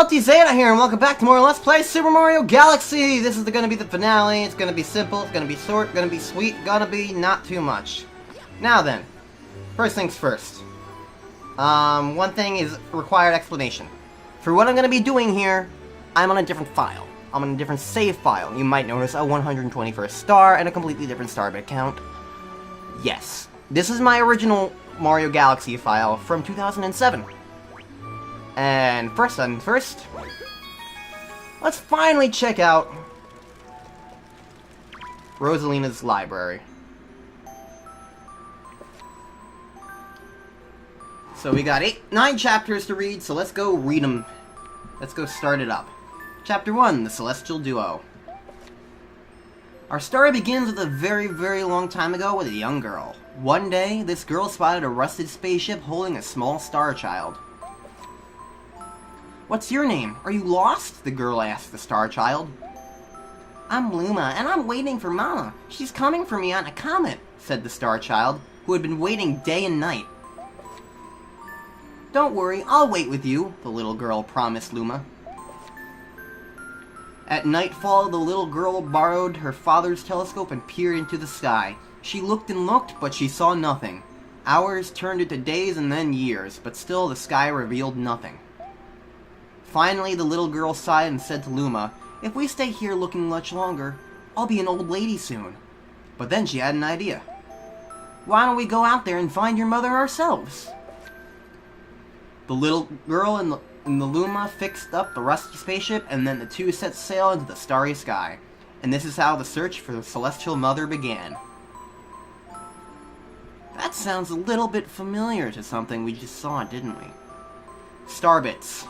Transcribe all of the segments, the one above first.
Ultizeta here, and welcome back to more Let's Play Super Mario Galaxy! This is gonna be the finale. It's gonna be simple, it's gonna be short, gonna be sweet, gonna be not too much. Now then, first things first. One thing is required explanation. For what I'm gonna be doing here, I'm on a different file. I'm on a different save file. You might notice a 121st star and a completely different starbit count. Yes, this is my original Mario Galaxy file from 2007. And first things first, let's finally check out Rosalina's library. So we got 9 chapters to read, so let's go read them. Let's go start it up. Chapter 1, The Celestial Duo. Our story begins with a very, very long time ago with a young girl. One day, this girl spotted a rusted spaceship holding a small star child. "What's your name? Are you lost?" the girl asked the star child. "I'm Luma, and I'm waiting for Mama. She's coming for me on a comet," said the star child, who had been waiting day and night. "Don't worry, I'll wait with you," the little girl promised Luma. At nightfall, the little girl borrowed her father's telescope and peered into the sky. She looked and looked, but she saw nothing. Hours turned into days and then years, but still the sky revealed nothing. Finally, the little girl sighed and said to Luma, "If we stay here looking much longer, I'll be an old lady soon." But then she had an idea. "Why don't we go out there and find your mother ourselves?" The little girl and the Luma fixed up the rusty spaceship, and then the two set sail into the starry sky. And this is how the search for the Celestial Mother began. That sounds a little bit familiar to something we just saw, didn't we? Starbits.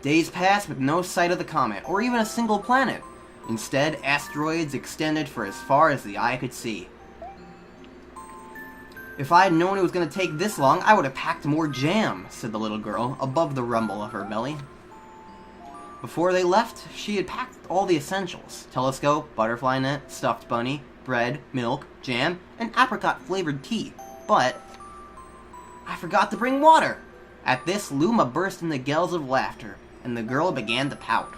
Days passed with no sight of the comet, or even a single planet. Instead, asteroids extended for as far as the eye could see. "If I had known it was going to take this long, I would have packed more jam," said the little girl, above the rumble of her belly. Before they left, she had packed all the essentials: telescope, butterfly net, stuffed bunny, bread, milk, jam, and apricot-flavored tea. But I forgot to bring water! At this, Luma burst into yells of laughter, and the girl began to pout.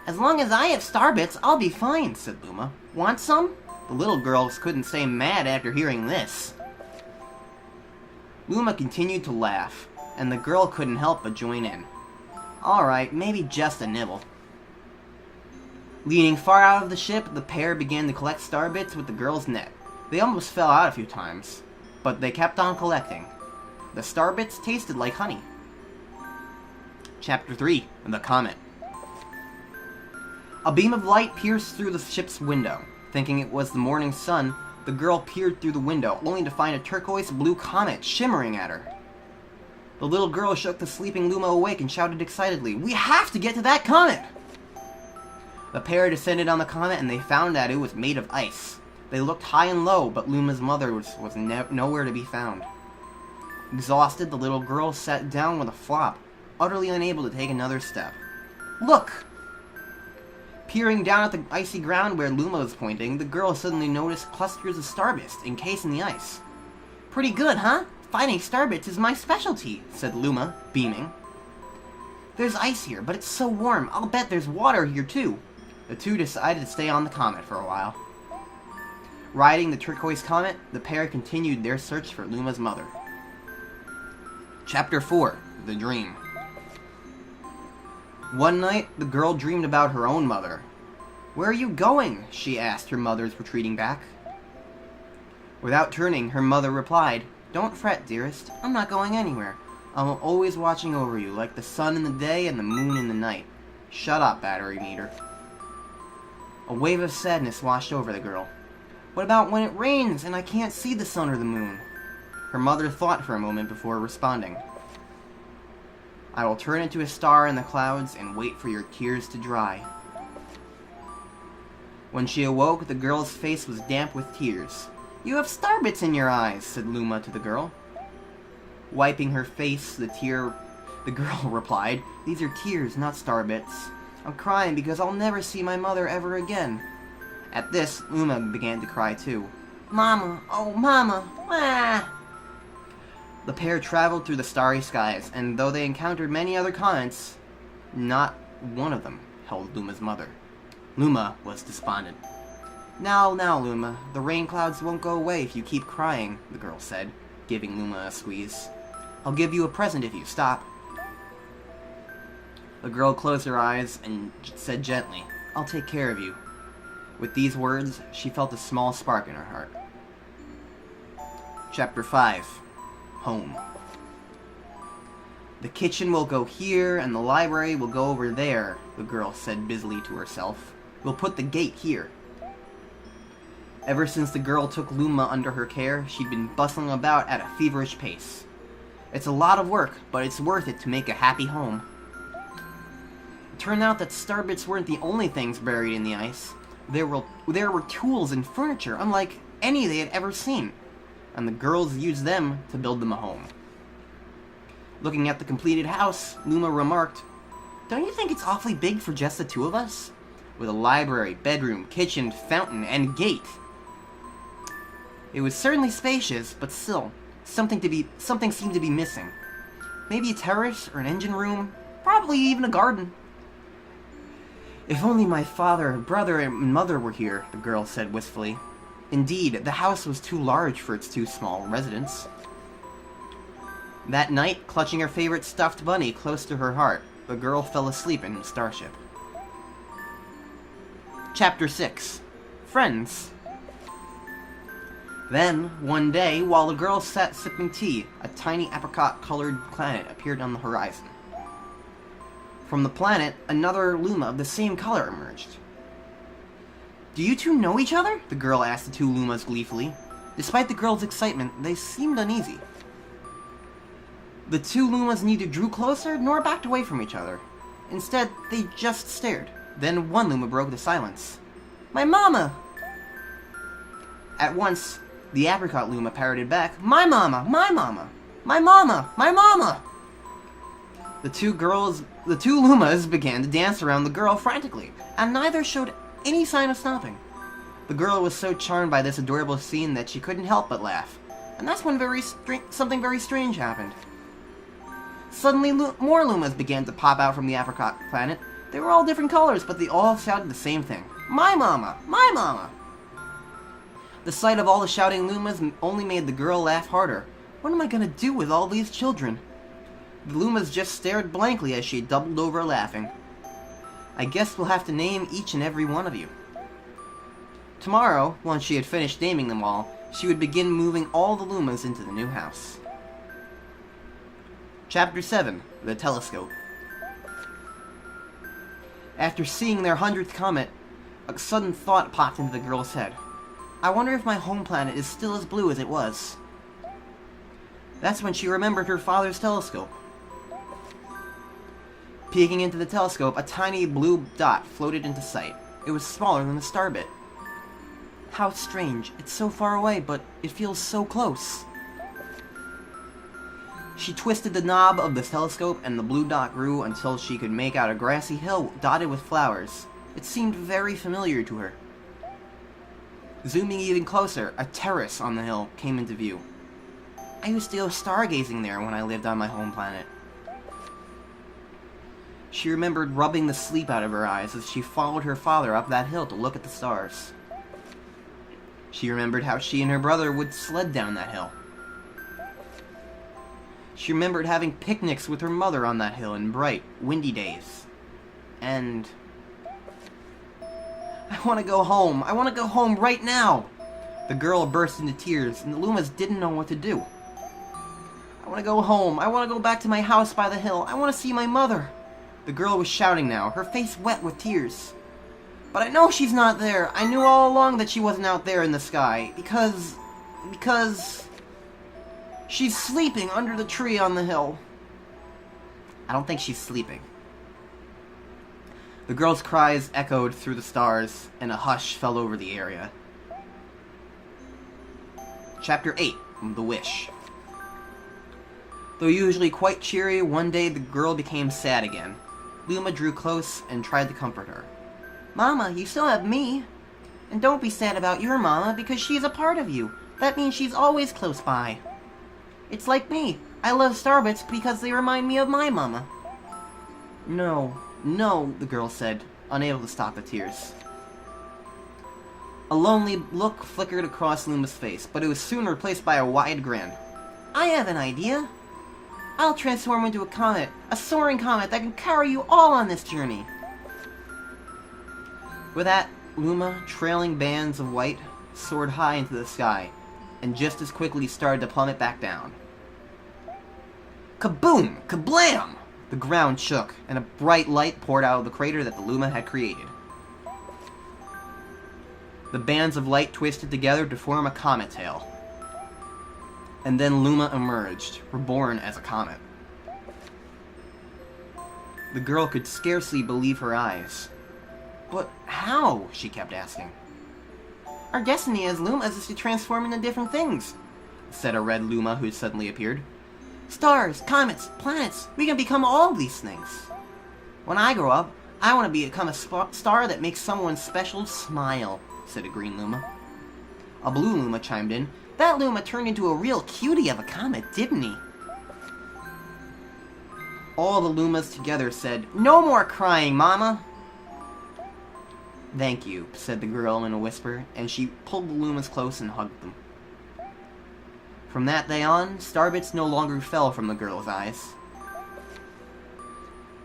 "As long as I have starbits, I'll be fine," said Luma. "Want some?" The little girls couldn't stay mad after hearing this. Luma continued to laugh, and the girl couldn't help but join in. "Alright, maybe just a nibble." Leaning far out of the ship, the pair began to collect starbits with the girl's net. They almost fell out a few times, but they kept on collecting. The starbits tasted like honey. Chapter 3, The Comet. A beam of light pierced through the ship's window. Thinking it was the morning sun, the girl peered through the window, only to find a turquoise-blue comet shimmering at her. The little girl shook the sleeping Luma awake and shouted excitedly, "We have to get to that comet!" The pair descended on the comet, and they found that it was made of ice. They looked high and low, but Luma's mother was nowhere to be found. Exhausted, the little girl sat down with a flop, utterly unable to take another step. "Look!" Peering down at the icy ground where Luma was pointing, the girl suddenly noticed clusters of starbits encased in the ice. "Pretty good, huh? Finding starbits is my specialty," said Luma, beaming. "There's ice here, but it's so warm, I'll bet there's water here too." The two decided to stay on the comet for a while. Riding the turquoise comet, the pair continued their search for Luma's mother. Chapter 4, The Dream. One night, the girl dreamed about her own mother. "Where are you going?" she asked her mother's retreating back. Without turning, her mother replied, "Don't fret, dearest. I'm not going anywhere. I'm always watching over you, like the sun in the day and the moon in the night. Shut up, battery meter." A wave of sadness washed over the girl. "What about when it rains and I can't see the sun or the moon?" Her mother thought for a moment before responding. "I will turn into a star in the clouds and wait for your tears to dry." When she awoke, the girl's face was damp with tears. "You have starbits in your eyes," said Luma to the girl. Wiping her face, the girl replied, "These are tears, not starbits. I'm crying because I'll never see my mother ever again." At this, Luma began to cry too. "Mama, oh Mama, ah!" The pair traveled through the starry skies, and though they encountered many other comets, not one of them held Luma's mother. Luma was despondent. Now, Luma, the rain clouds won't go away if you keep crying, the girl said, giving Luma a squeeze. I'll give you a present if you stop. The girl closed her eyes and said gently, I'll take care of you. With these words, she felt a small spark in her heart. Chapter 5. Home. The kitchen will go here, and the library will go over there, the girl said busily to herself. We'll put the gate here. Ever since the girl took Luma under her care, she'd been bustling about at a feverish pace. It's a lot of work, but it's worth it to make a happy home. It turned out that starbits weren't the only things buried in the ice. There were tools and furniture unlike any they had ever seen, and the girls used them to build them a home. Looking at the completed house, Luma remarked, Don't you think it's awfully big for just the two of us? With a library, bedroom, kitchen, fountain, and gate. It was certainly spacious, but still, something seemed to be missing. Maybe a terrace or an engine room, probably even a garden. If only my father, brother, and mother were here, the girl said wistfully. Indeed, the house was too large for its two small residents. That night, clutching her favorite stuffed bunny close to her heart, the girl fell asleep in the starship. Chapter 6. Friends. Then, one day, while the girl sat sipping tea, a tiny apricot-colored planet appeared on the horizon. From the planet, another Luma of the same color emerged. Do you two know each other? The girl asked the two Lumas gleefully. Despite the girl's excitement, they seemed uneasy. The two Lumas neither drew closer nor backed away from each other. Instead, they just stared. Then one Luma broke the silence. My mama! At once, the apricot Luma parroted back, My mama! My mama! My mama! My mama! The two Lumas began to dance around the girl frantically, and neither showed any sign of stopping. The girl was so charmed by this adorable scene that she couldn't help but laugh, and that's when something very strange happened. Suddenly, more Lumas began to pop out from the apricot planet. They were all different colors, but they all shouted the same thing. My mama! My mama! The sight of all the shouting Lumas only made the girl laugh harder. What am I gonna do with all these children? The Lumas just stared blankly as she doubled over laughing. I guess we'll have to name each and every one of you. Tomorrow, once she had finished naming them all, she would begin moving all the Lumas into the new house. Chapter 7. The Telescope. After seeing their 100th comet, a sudden thought popped into the girl's head. I wonder if my home planet is still as blue as it was. That's when she remembered her father's telescope. Peeking into the telescope, a tiny blue dot floated into sight. It was smaller than the starbit. How strange. It's so far away, but it feels so close. She twisted the knob of the telescope, and the blue dot grew until she could make out a grassy hill dotted with flowers. It seemed very familiar to her. Zooming even closer, a terrace on the hill came into view. I used to go stargazing there when I lived on my home planet. She remembered rubbing the sleep out of her eyes as she followed her father up that hill to look at the stars. She remembered how she and her brother would sled down that hill. She remembered having picnics with her mother on that hill in bright, windy days. And I want to go home. I want to go home right now. The girl burst into tears, and the Lumas didn't know what to do. I want to go home. I want to go back to my house by the hill. I want to see my mother. The girl was shouting now, her face wet with tears. But I know she's not there. I knew all along that she wasn't out there in the sky. Because she's sleeping under the tree on the hill. I don't think she's sleeping. The girl's cries echoed through the stars, and a hush fell over the area. Chapter 8. The Wish. Though usually quite cheery, one day the girl became sad again. Luma drew close and tried to comfort her. Mama, you still have me. And don't be sad about your mama, because she's a part of you. That means she's always close by. It's like me. I love Starbits because they remind me of my mama. No, no, the girl said, unable to stop the tears. A lonely look flickered across Luma's face, but it was soon replaced by a wide grin. I have an idea. I'll transform into a comet, a soaring comet that can carry you all on this journey. With that, Luma, trailing bands of white, soared high into the sky, and just as quickly started to plummet back down. Kaboom! Kablam! The ground shook, and a bright light poured out of the crater that the Luma had created. The bands of light twisted together to form a comet tail. And then Luma emerged, reborn as a comet. The girl could scarcely believe her eyes. But how? She kept asking. Our destiny as Lumas is to transform into different things, said a red Luma who suddenly appeared. Stars, comets, planets, we can become all these things. When I grow up, I want to become a star that makes someone special smile, said a green Luma. A blue Luma chimed in. That Luma turned into a real cutie of a comet, didn't he? All the Lumas together said, No more crying, Mama! Thank you, said the girl in a whisper, and she pulled the Lumas close and hugged them. From that day on, starbits no longer fell from the girl's eyes.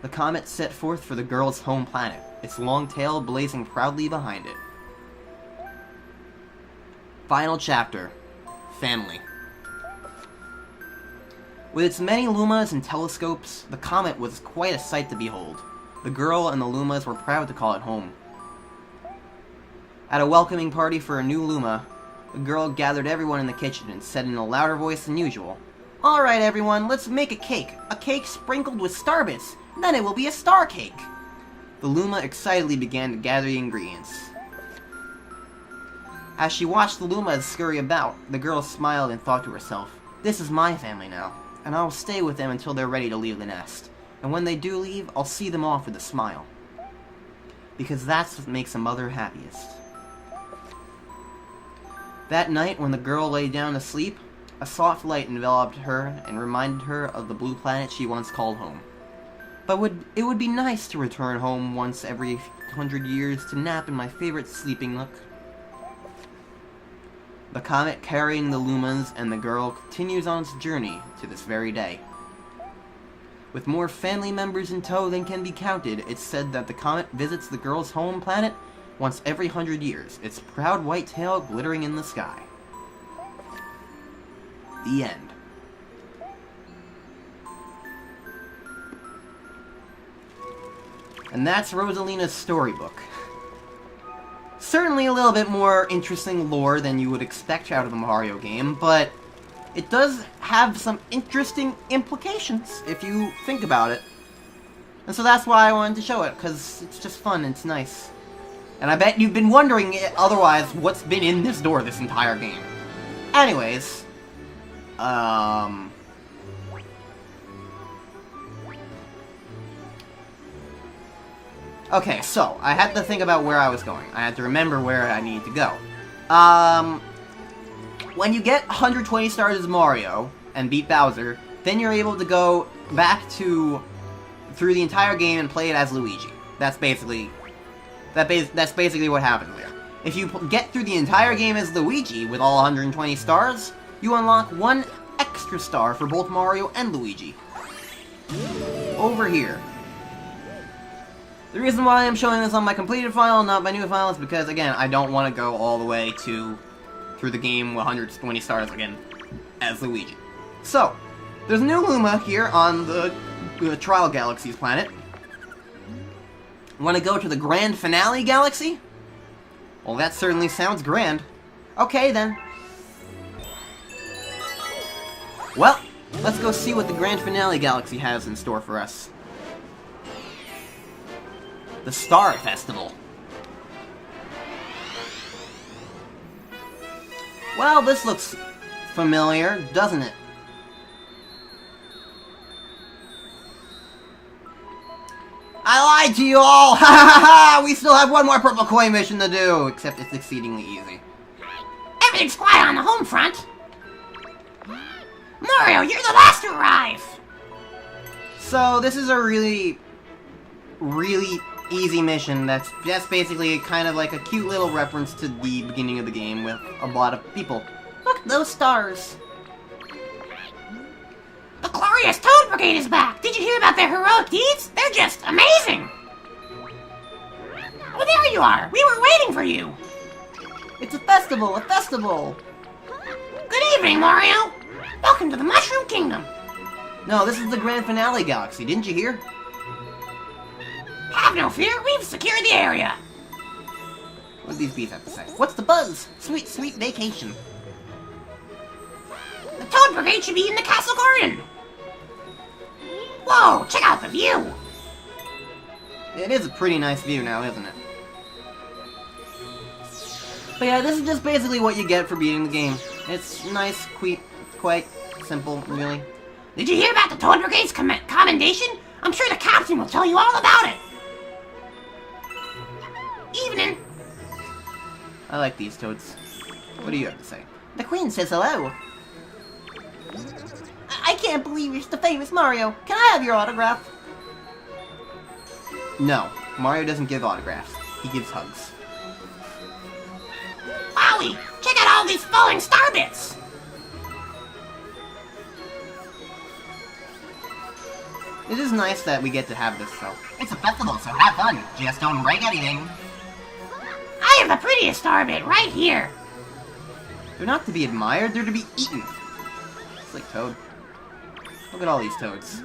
The comet set forth for the girl's home planet, its long tail blazing proudly behind it. Final chapter. Family. With its many Lumas and telescopes, the comet was quite a sight to behold. The girl and the Lumas were proud to call it home. At a welcoming party for a new Luma, the girl gathered everyone in the kitchen and said in a louder voice than usual, Alright everyone, let's make a cake sprinkled with starbits, then it will be a star cake. The Luma excitedly began to gather the ingredients. As she watched the Lumas scurry about, the girl smiled and thought to herself, This is my family now, and I'll stay with them until they're ready to leave the nest. And when they do leave, I'll see them off with a smile. Because that's what makes a mother happiest. That night, when the girl lay down to sleep, a soft light enveloped her and reminded her of the blue planet she once called home. But it would be nice to return home once every 100 years to nap in my favorite sleeping nook. The comet carrying the Lumas and the girl continues on its journey to this very day. With more family members in tow than can be counted, it's said that the comet visits the girl's home planet once every 100 years, its proud white tail glittering in the sky. The end. And that's Rosalina's storybook. Certainly a little bit more interesting lore than you would expect out of a Mario game, but it does have some interesting implications if you think about it. And so that's why I wanted to show it, because it's just fun, it's nice. And I bet you've been wondering otherwise what's been in this door this entire game. Anyways, okay, so, I had to think about where I was going. I had to remember where I needed to go. When you get 120 stars as Mario, and beat Bowser, then you're able to go back through the entire game and play it as Luigi. That's basically what happens there. If you get through the entire game as Luigi with all 120 stars, you unlock one extra star for both Mario and Luigi. Over here. The reason why I'm showing this on my completed file, not my new file, is because, again, I don't want to go all the way through the game with 120 stars again as Luigi. So, there's a new Luma here on the Trial Galaxy's planet. Want to go to the Grand Finale Galaxy? Well, that certainly sounds grand. Okay, then. Well, let's go see what the Grand Finale Galaxy has in store for us. The Star Festival. Well, this looks familiar, doesn't it? I lied to you all! Ha ha ha! We still have one more purple coin mission to do! Except it's exceedingly easy. Everything's quiet on the home front! Mario, you're the last to arrive! So this is a really easy mission that's just basically kind of like a cute little reference to the beginning of the game with a lot of people. Look, those stars! The glorious Toad Brigade is back! Did you hear about their heroic deeds? They're just amazing! Oh, there you are! We were waiting for you! It's a festival! A festival! Good evening, Mario! Welcome to the Mushroom Kingdom! No, this is the grand finale galaxy, didn't you hear? Have no fear, we've secured the area! What do these bees have to say? What's the buzz? Sweet, sweet vacation. The Toad Brigade should be in the castle garden! Whoa, check out the view! It is a pretty nice view now, isn't it? But yeah, this is just basically what you get for beating the game. It's nice, quite simple, really. Did you hear about the Toad Brigade's commendation? I'm sure the captain will tell you all about it! Evening! I like these toads. What do you have to say? The Queen says hello! I can't believe you're the famous Mario! Can I have your autograph? No, Mario doesn't give autographs. He gives hugs. Wowie! Check out all these falling star bits! It is nice that we get to have this, though. It's a festival, so have fun. Just don't break anything. I have the prettiest star bit right here! They're not to be admired, they're to be eaten. It's like Toad. Look at all these toads.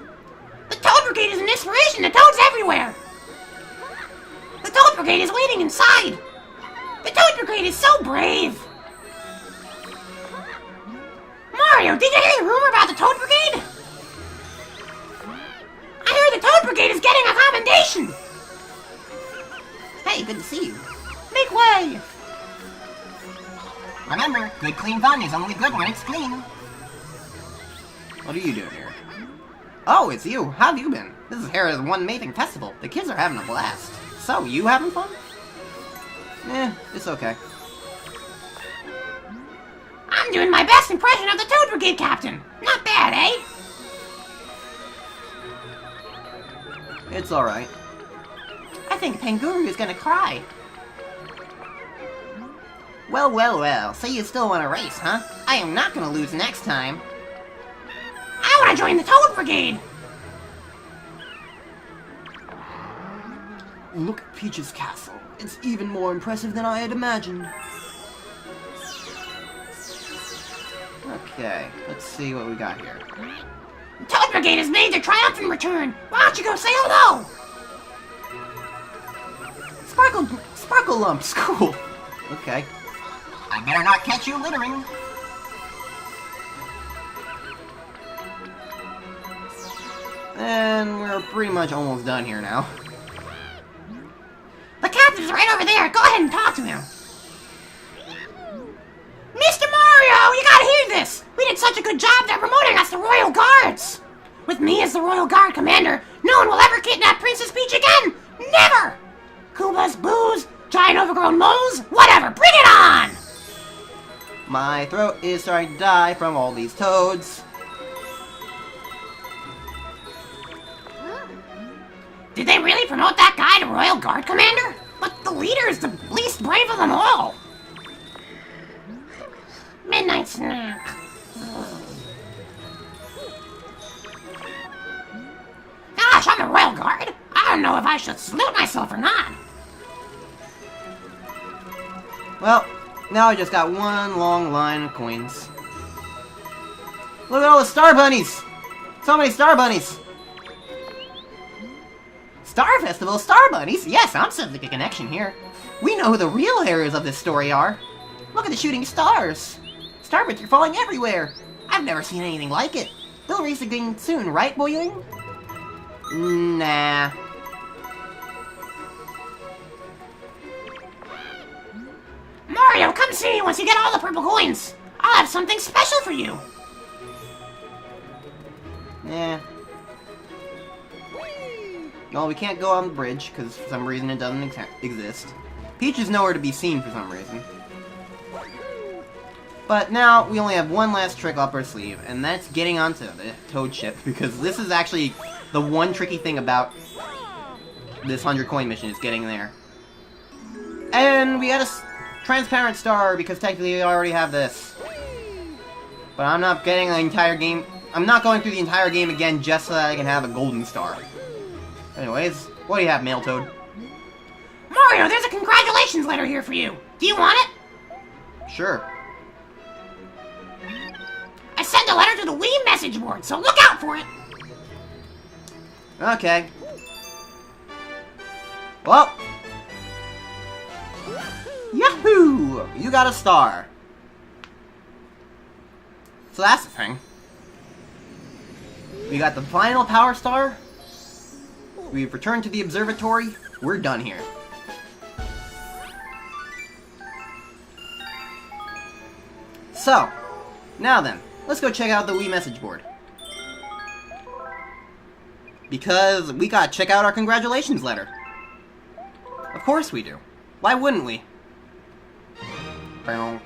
The Toad Brigade is an inspiration to toads everywhere! The Toad Brigade is waiting inside! The Toad Brigade is so brave! Mario, did you hear the rumor about the Toad Brigade? I heard the Toad Brigade is getting a commendation! Hey, good to see you. Make way! Remember, good clean fun is only good when it's clean. What are you doing here? Oh, it's you. How have you been? This is Hera's one amazing festival. The kids are having a blast. So, you having fun? It's okay. I'm doing my best impression of the Toad Brigade captain. Not bad, eh? It's alright. I think Panguru is gonna cry. Well, so you still want to race, huh? I am not gonna lose next time. I wanna join the Toad Brigade! Look at Peach's castle. It's even more impressive than I had imagined. Okay, let's see what we got here. The Toad Brigade has made their triumphant return! Why don't you go say hello? Sparkle lumps, cool. Okay. I better not catch you littering. And we're pretty much almost done here now. The captain's right over there. Go ahead and talk to him. Mr. Mario, you gotta hear this. We did such a good job they're promoting us to Royal Guards. With me as the Royal Guard Commander, no one will ever kidnap Princess Peach again. Never. Koopas, Boos, giant overgrown moles, whatever. Bring it on. My throat is starting to die from all these toads. Did they really promote that guy to Royal Guard Commander? But the leader is the least brave of them all. Midnight snack. Gosh, I'm the Royal Guard. I don't know if I should salute myself or not. Well, now I just got one long line of coins. Look at all the star bunnies! So many star bunnies! Star Festival Star Bunnies? Yes, I'm sensing a connection here. We know who the real heroes of this story are. Look at the shooting stars. Starbits are falling everywhere. I've never seen anything like it. They'll race again soon, right, Boing? Nah. Mario, come see me once you get all the purple coins. I'll have something special for you. Yeah. Well, we can't go on the bridge, because for some reason it doesn't exist. Peach is nowhere to be seen for some reason. But now, we only have one last trick up our sleeve, and that's getting onto the Toad ship, because this is actually the one tricky thing about this 100 coin mission, is getting there. And we got a transparent star, because technically we already have this. But I'm not getting the entire game. I'm not going through the entire game again just so that I can have a golden star. Anyways, what do you have, Mail Toad? Mario, there's a congratulations letter here for you. Do you want it? Sure. I sent a letter to the Wii message board, so look out for it. Okay. Well. Yahoo! You got a star. So that's the thing. We got the final power star. We've returned to the observatory. We're done here. So, now then, let's go check out the Wii message board. Because we gotta check out our congratulations letter. Of course we do. Why wouldn't we? So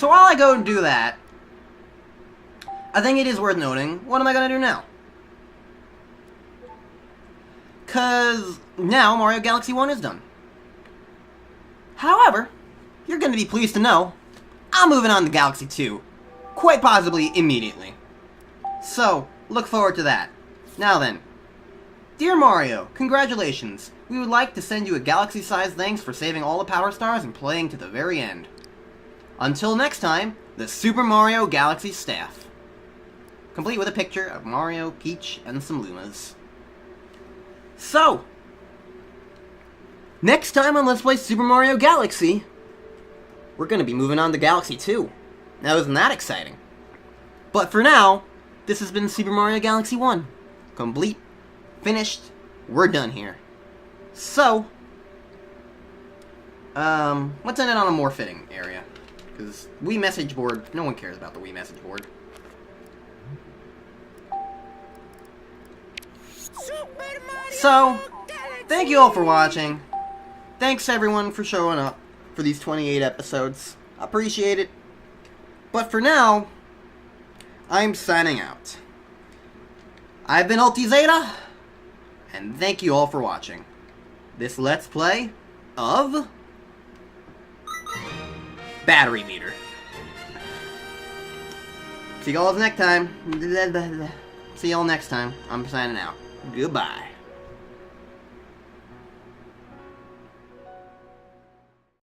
while I go and do that, I think it is worth noting, what am I gonna do now? Cause now Mario Galaxy 1 is done. However, you're gonna be pleased to know, I'm moving on to Galaxy 2. Quite possibly immediately. So, look forward to that. Now then, dear Mario, congratulations. We would like to send you a galaxy-sized thanks for saving all the power stars and playing to the very end. Until next time, the Super Mario Galaxy staff. Complete with a picture of Mario, Peach, and some Lumas. So, next time on Let's Play Super Mario Galaxy, we're going to be moving on to Galaxy 2. Now, isn't that exciting? But for now, this has been Super Mario Galaxy 1. Complete, finished, we're done here. So, let's end it on a more fitting area. Because Wii message board, no one cares about the Wii message board. So, thank you all for watching. Thanks everyone for showing up for these 28 episodes. Appreciate it. But for now, I'm signing out. I've been Ultizeta, and thank you all for watching this Let's Play of Battery Meter. See y'all next time. See y'all next time. I'm signing out. Goodbye.